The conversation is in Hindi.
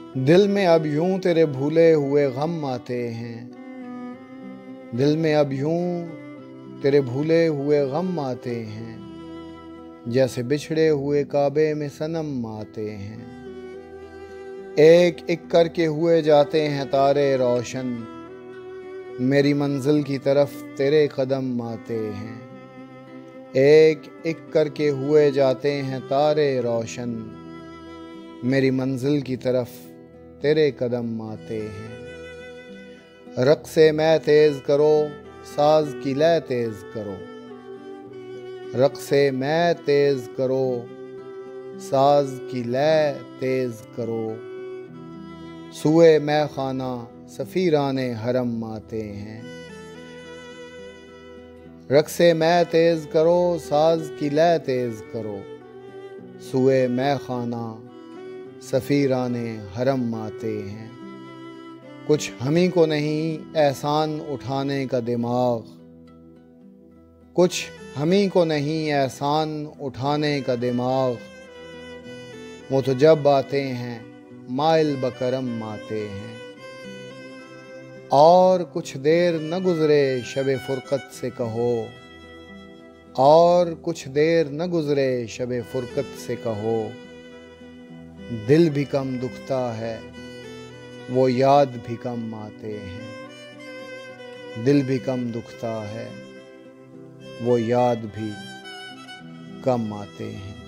दिल में अब यूं तेरे भूले हुए गम आते हैं, दिल में अब यूं तेरे भूले हुए गम आते हैं, जैसे बिछड़े हुए काबे में सनम आते हैं। एक एक करके हुए जाते हैं तारे रोशन, मेरी मंजिल की तरफ तेरे कदम आते हैं। एक एक करके हुए जाते हैं तारे रोशन, मेरी मंजिल की तरफ तेरे कदम आते हैं। रक़्से मैं तेज़ करो, साज की लय तेज़ करो, रक़्से मैं तेज़ करो, साज की लय तेज़ करो। सुए मैं खाना सफ़ीराने हरम आते हैं। रक़्से मैं तेज़ करो, साज की लय तेज़ करो, सुए मैं खाना सफ़ीराने हरम आते हैं। कुछ हमी को नहीं एहसान उठाने का दिमाग, कुछ हमी को नहीं एहसान उठाने का दिमाग, वो तो जब आते हैं माइल बकरम आते हैं। और कुछ देर न गुज़रे शब फ़ुरक़त से कहो, और कुछ देर न गुज़रे शब फ़ुरक़त से कहो। दिल भी कम दुखता है, वो याद भी कम आते हैं। दिल भी कम दुखता है, वो याद भी कम आते हैं।